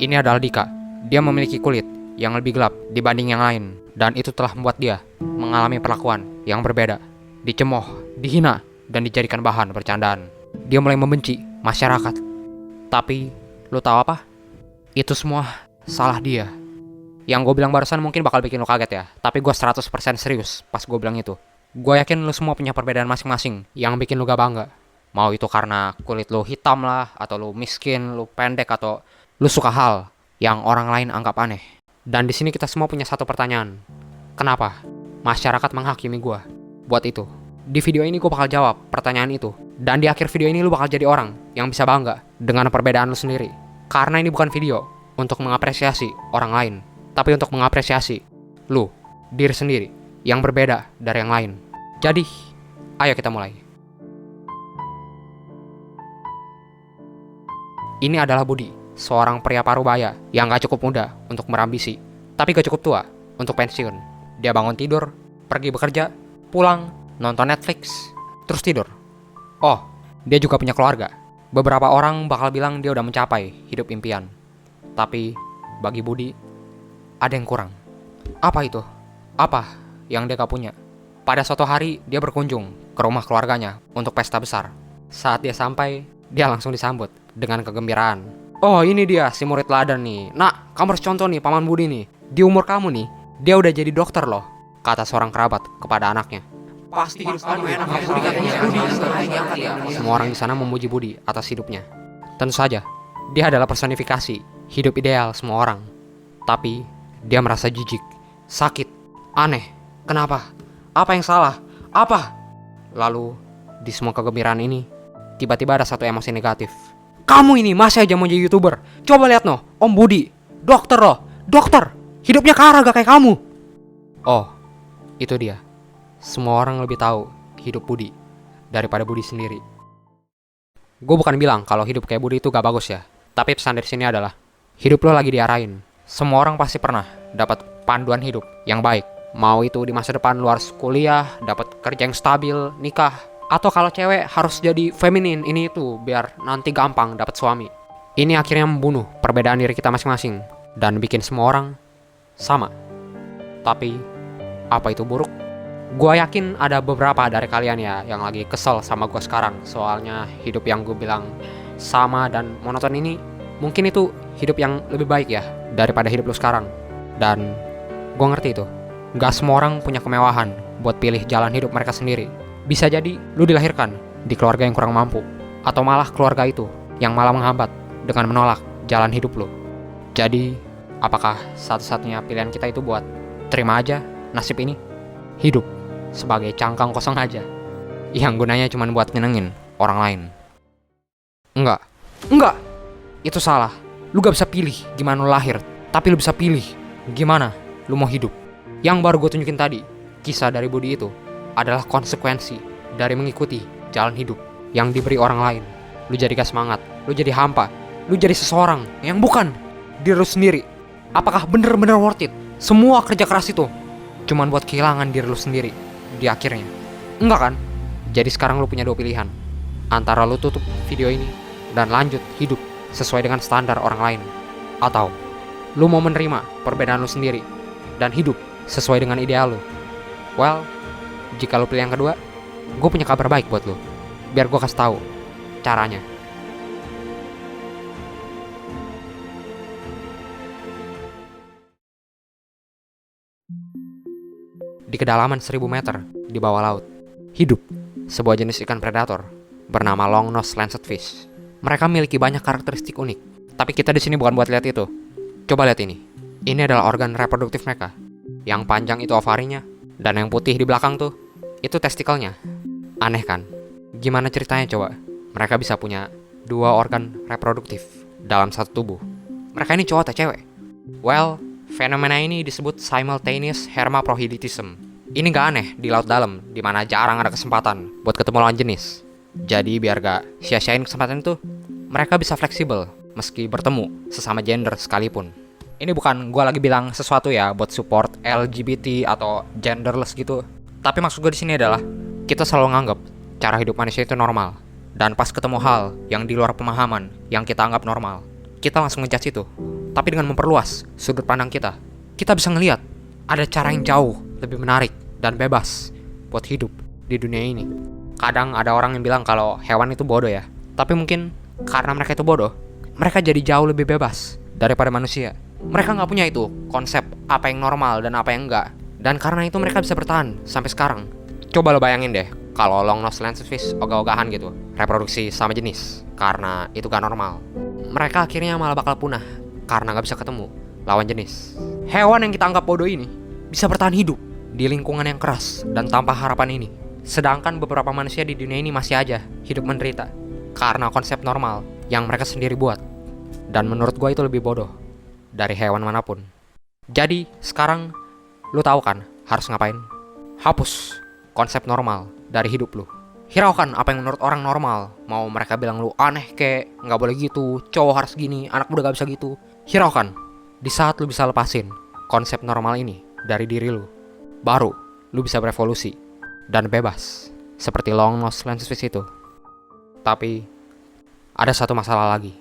Ini adalah Dika. Dia memiliki kulit yang lebih gelap dibanding yang lain, dan itu telah membuat dia mengalami perlakuan yang berbeda, dicemooh, dihina, dan dijadikan bahan bercandaan. Dia mulai membenci masyarakat. Tapi, lu tahu apa? Itu semua salah dia. Yang gue bilang barusan mungkin bakal bikin lu kaget ya, tapi gue 100% serius pas gue bilang itu. Gue yakin lu semua punya perbedaan masing-masing yang bikin lu gak bangga. Mau itu karena kulit lu hitam lah, atau lu miskin, lu pendek, atau lu suka hal yang orang lain anggap aneh. Dan di sini kita semua punya satu pertanyaan. Kenapa masyarakat menghakimi gue? Buat itu, di video ini gue bakal jawab pertanyaan itu. Dan di akhir video ini lu bakal jadi orang yang bisa bangga dengan perbedaan lu sendiri. Karena ini bukan video untuk mengapresiasi orang lain, tapi untuk mengapresiasi lu, diri sendiri, yang berbeda dari yang lain. Jadi, ayo kita mulai. Ini adalah Budi, seorang pria parubaya yang gak cukup muda untuk berambisi, tapi gak cukup tua untuk pensiun. Dia bangun tidur, pergi bekerja, pulang, nonton Netflix, terus tidur. Oh, dia juga punya keluarga. Beberapa orang bakal bilang dia udah mencapai hidup impian. Tapi, bagi Budi, ada yang kurang. Apa itu? Apa yang dia gak punya? Pada suatu hari, dia berkunjung ke rumah keluarganya untuk pesta besar. Saat dia sampai, dia langsung disambut dengan kegembiraan. Oh, ini dia si murid teladan nih. Nak, kamu harus contoh nih Paman Budi nih. Di umur kamu nih, dia udah jadi dokter loh, kata seorang kerabat kepada anaknya. Pasti hidup kamu enak ya Budi, katanya. Semua orang di sana memuji Budi atas hidupnya. Tentu saja, dia adalah personifikasi hidup ideal semua orang. Tapi, dia merasa jijik, sakit, aneh. Kenapa? Apa yang salah? Apa? Lalu, di semua kegembiraan ini, tiba-tiba ada satu emosi negatif. Kamu ini masih aja mau jadi YouTuber. Coba lihat no, Om Budi, dokter loh, dokter. Hidupnya kara gak kayak kamu. Oh, itu dia. Semua orang lebih tahu hidup Budi daripada Budi sendiri. Gue bukan bilang kalau hidup kayak Budi itu gak bagus ya. Tapi pesan dari sini adalah, hidup lo lagi diarahin. Semua orang pasti pernah dapat panduan hidup yang baik. Mau itu di masa depan lu harus kuliah, dapat kerja yang stabil, nikah. Atau kalau cewek harus jadi feminin ini itu biar nanti gampang dapat suami. Ini akhirnya membunuh perbedaan diri kita masing-masing dan bikin semua orang sama. Tapi apa itu buruk? Gua yakin ada beberapa dari kalian ya yang lagi kesel sama gua sekarang. Soalnya hidup yang gue bilang sama dan monoton ini, mungkin itu hidup yang lebih baik ya daripada hidup lu sekarang. Dan gua ngerti itu, gak semua orang punya kemewahan buat pilih jalan hidup mereka sendiri. Bisa jadi lu dilahirkan di keluarga yang kurang mampu, atau malah keluarga itu yang malah menghambat dengan menolak jalan hidup lu. Jadi, apakah satu-satunya pilihan kita itu buat terima aja nasib ini? Hidup sebagai cangkang kosong aja, yang gunanya cuma buat nyenengin orang lain. Enggak, itu salah. Lu gak bisa pilih gimana lu lahir, tapi lu bisa pilih gimana lu mau hidup. Yang baru gue tunjukin tadi, kisah dari Budi itu adalah konsekuensi dari mengikuti jalan hidup yang diberi orang lain. Lu jadi gak semangat, lu jadi hampa, lu jadi seseorang yang bukan diri lu sendiri. Apakah bener-bener worth it semua kerja keras itu cuman buat kehilangan diri lu sendiri di akhirnya? Enggak kan? Jadi sekarang lu punya dua pilihan. Antara lu tutup video ini dan lanjut hidup sesuai dengan standar orang lain, atau lu mau menerima perbedaan lu sendiri dan hidup sesuai dengan ideal lu. Well, jika lu pilih yang kedua, gue punya kabar baik buat lu. Biar gue kasih tahu caranya. Di kedalaman 1000 meter di bawah laut, hidup sebuah jenis ikan predator bernama long-nosed lancet fish. Mereka memiliki banyak karakteristik unik, tapi kita di sini bukan buat lihat itu. Coba lihat ini. Ini adalah organ reproduktif mereka. Yang panjang itu ovarinya, dan yang putih di belakang tuh, itu testikelnya. Aneh kan? Gimana ceritanya coba? Mereka bisa punya dua organ reproduktif dalam satu tubuh. Mereka ini cowok atau cewek? Well, fenomena ini disebut simultaneous hermaphroditism. Ini gak aneh di laut dalam, dimana jarang ada kesempatan buat ketemu lawan jenis. Jadi biar gak sia-siain kesempatan itu, mereka bisa fleksibel meski bertemu sesama gender sekalipun. Ini bukan gue lagi bilang sesuatu ya buat support LGBT atau genderless gitu. Tapi maksud gue di sini adalah kita selalu nganggap cara hidup manusia itu normal. Dan pas ketemu hal yang di luar pemahaman yang kita anggap normal, kita langsung ngejudge itu. Tapi dengan memperluas sudut pandang kita bisa ngelihat ada cara yang jauh lebih menarik dan bebas buat hidup di dunia ini. Kadang ada orang yang bilang kalau hewan itu bodoh ya. Tapi mungkin karena mereka itu bodoh, mereka jadi jauh lebih bebas daripada manusia. Mereka nggak punya itu konsep apa yang normal dan apa yang enggak. Dan karena itu mereka bisa bertahan sampai sekarang. Coba lo bayangin deh, kalau long nose lancefish ogah-ogahan gitu, reproduksi sama jenis, karena itu gak normal. Mereka akhirnya malah bakal punah, karena gak bisa ketemu lawan jenis. Hewan yang kita anggap bodoh ini, bisa bertahan hidup di lingkungan yang keras dan tanpa harapan ini. Sedangkan beberapa manusia di dunia ini masih aja hidup menderita, karena konsep normal yang mereka sendiri buat. Dan menurut gue itu lebih bodoh dari hewan manapun. Jadi, sekarang lu tahu kan harus ngapain? Hapus konsep normal dari hidup lu. Hiraukan apa yang menurut orang normal. Mau mereka bilang lu aneh kek, gak boleh gitu, cowok harus gini, anak muda gak bisa gitu. Hiraukan. Di saat lu bisa lepasin konsep normal ini dari diri lu, baru lu bisa berevolusi dan bebas seperti long nose lancefish itu. Tapi ada satu masalah lagi.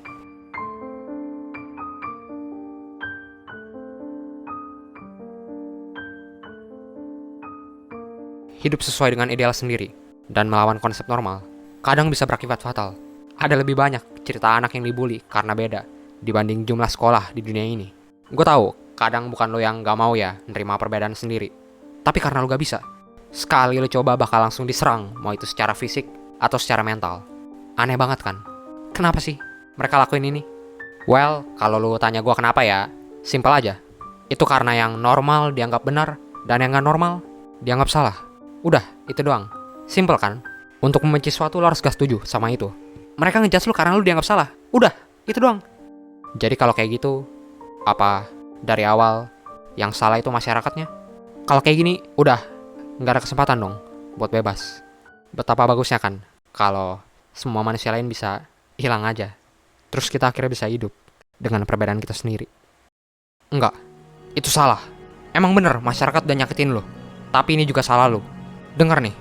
Hidup sesuai dengan ideal sendiri dan melawan konsep normal kadang bisa berakibat fatal. Ada lebih banyak cerita anak yang dibully karena beda dibanding jumlah sekolah di dunia ini. Gue tahu kadang bukan lo yang gak mau ya nerima perbedaan sendiri, tapi karena lo gak bisa. Sekali lo coba bakal langsung diserang, mau itu secara fisik atau secara mental. Aneh banget kan? Kenapa sih mereka lakuin ini? Well, kalau lo tanya gue kenapa ya, simpel aja. Itu karena yang normal dianggap benar dan yang gak normal dianggap salah. Udah, itu doang. Simple kan? Untuk membenci sesuatu lo harus gak setuju sama itu. Mereka ngejudge lo karena lo dianggap salah. Udah, itu doang. Jadi kalau kayak gitu, apa dari awal yang salah itu masyarakatnya? Kalau kayak gini, udah gak ada kesempatan dong buat bebas. Betapa bagusnya kan kalau semua manusia lain bisa hilang aja, terus kita akhirnya bisa hidup dengan perbedaan kita sendiri. Enggak, itu salah. Emang bener masyarakat udah nyakitin lo, tapi ini juga salah lo. Dengar nih,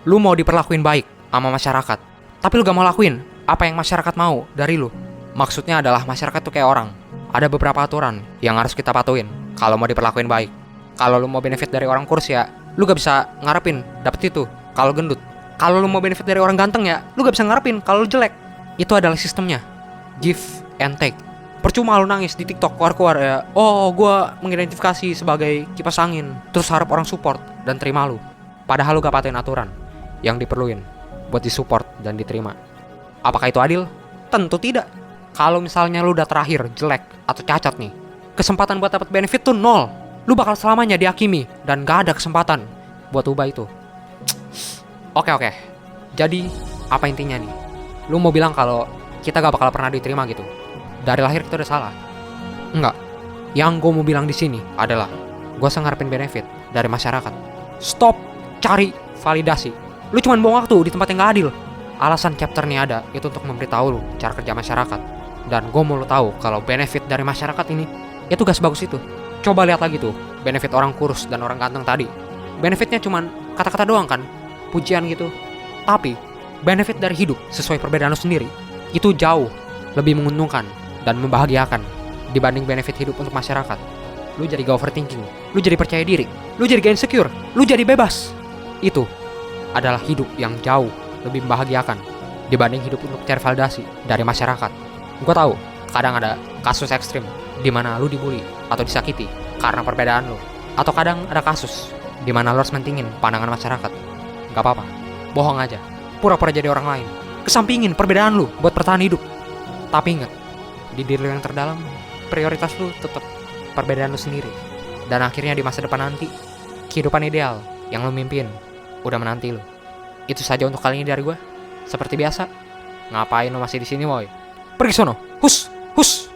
lu mau diperlakuin baik sama masyarakat, tapi lu gak mau lakuin apa yang masyarakat mau dari lu. Maksudnya adalah masyarakat tuh kayak orang. Ada beberapa aturan yang harus kita patuhin kalau mau diperlakuin baik. Kalau lu mau benefit dari orang kurus ya, lu gak bisa ngarepin dapet itu kalau gendut. Kalau lu mau benefit dari orang ganteng ya, lu gak bisa ngarepin kalau lu jelek. Itu adalah sistemnya, give and take. Percuma lu nangis di TikTok keluar-keluar ya, oh gua mengidentifikasi sebagai kipas angin, terus harap orang support dan terima lu. Padahal lu gak patuhin aturan yang diperluin buat disupport dan diterima. Apakah itu adil? Tentu tidak. Kalau misalnya lu udah terakhir jelek atau cacat nih, kesempatan buat dapat benefit tuh nol. Lu bakal selamanya dihakimi dan gak ada kesempatan buat ubah itu. Oke. Jadi apa intinya nih? Lu mau bilang kalau kita gak bakal pernah diterima gitu? Dari lahir kita udah salah? Enggak. Yang gue mau bilang di sini adalah gue ngarepin benefit dari masyarakat. Stop cari validasi. Lu cuman buang waktu di tempat yang gak adil. Alasan chapter ini ada itu untuk memberitahu lu cara kerja masyarakat. Dan gue mau lu tahu kalau benefit dari masyarakat ini itu gak sebagus itu. Coba lihat lagi tuh benefit orang kurus dan orang ganteng tadi. Benefitnya cuman kata-kata doang kan, pujian gitu. Tapi benefit dari hidup sesuai perbedaan lu sendiri itu jauh lebih menguntungkan dan membahagiakan dibanding benefit hidup untuk masyarakat. Lu jadi gak overthinking, lu jadi percaya diri, lu jadi gak insecure, lu jadi bebas. Itu adalah hidup yang jauh lebih membahagiakan dibanding hidup untuk cari validasi dari masyarakat. Gue tahu kadang ada kasus ekstrim di mana lu dibully atau disakiti karena perbedaan lu, atau kadang ada kasus di mana lu harus mentingin pandangan masyarakat. Gak apa-apa, bohong aja, pura-pura jadi orang lain, kesampingin perbedaan lu buat bertahan hidup. Tapi ingat, di diri lu yang terdalam, prioritas lu tetap perbedaan lu sendiri. Dan akhirnya di masa depan nanti, kehidupan ideal yang lu mimpin udah menanti lu. Itu saja untuk kali ini dari gue. Seperti biasa, ngapain lu masih di sini, woy? Pergi sono, hus.